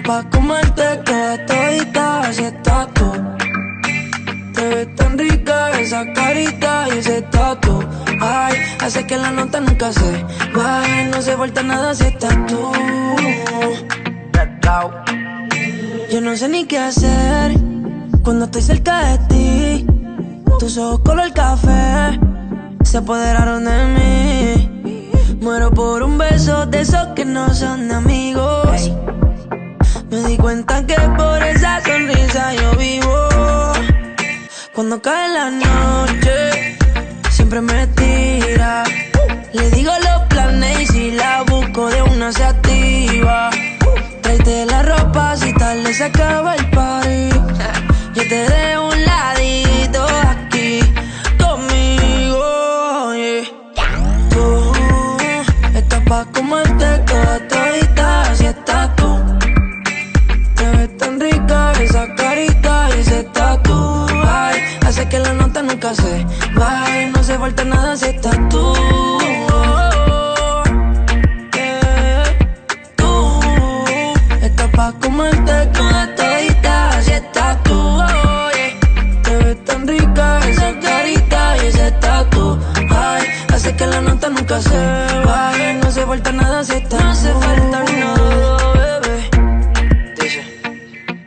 pa' comerte toda todita, así estás tú. Te ves tan rica esa carita y ese tatu. Ay, hace que la nota nunca se baje, no se vuelta nada si estás tú. Yo no sé ni qué hacer cuando estoy cerca de ti. Tus ojos color café se apoderaron de mí. Muero por un beso de esos que no son de amigos. Me di cuenta que por esa sonrisa yo vivo. Cuando cae la noche, siempre me tira. Le digo los planes y si la busco de una se activa. Tráete la ropa si tarde se acaba el party. Yo te dejo un ladito aquí conmigo, yeah. Tú estás pa' comerte toda todita, así estás tú. Te ves tan rica esa carita y ese tatu. Ay, hace que la nota nunca se baje, no se falta nada si estás tú. Tú estás pa' comerte toda todita, así estás tú. Te ves tan rica esa carita y ese tatu. Ay, hace que la nota nunca se baje, no se falta nada si estás tú. No hace falta nada, bebé. Dice,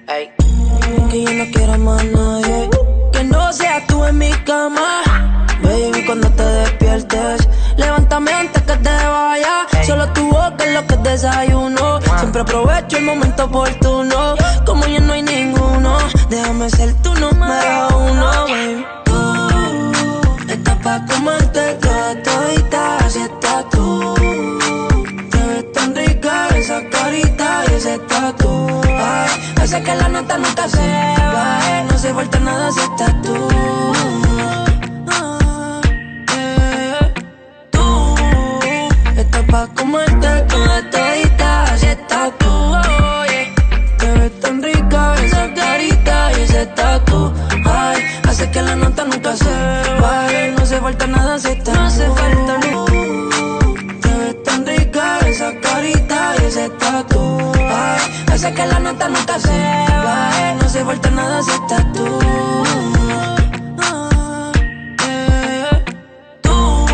ey, que yo no quiero más nadie que no seas tú en mi cama. Baby, cuando te despiertes, levántame antes que te vaya. Solo tu boca es lo que desayuno. Siempre aprovecho el momento oportuno. Como ya no hay ninguno, déjame ser tu número uno, baby. Tú estás pa' comerte toda todita, así estás tú. Te ves tan rica esa carita y ese tatu. Ay, hace que la nota nunca se baje, no se falta nada si estás tú. Tú estás pa' comerte toda todita, así estás tú. Oye, te ves tan rica esa carita y ese tatu. Ay, hace que la nota nunca se baje, no se falta nada si estás tú. No hace falta nada. Te ves tan rica esa carita y ese tatu. Ay, hace que la nota nunca se baje, no se falta nada si estás tú. Tú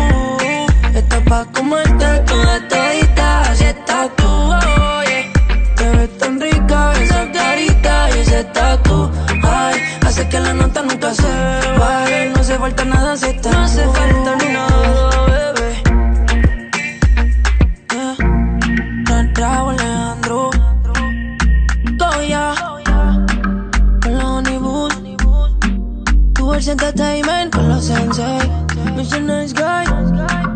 estás pa' comerte toda todita, así estás tú. Oye, te ves tan rica esa carita y ese tatu. Ay, hace que la nota nunca se baje, no se falta nada si estás tú. No hace falta nada, bebé. Raúl Alejandro Goya con los Honeywood, tu Entertainment con los Sensei, Mission Nice Guy.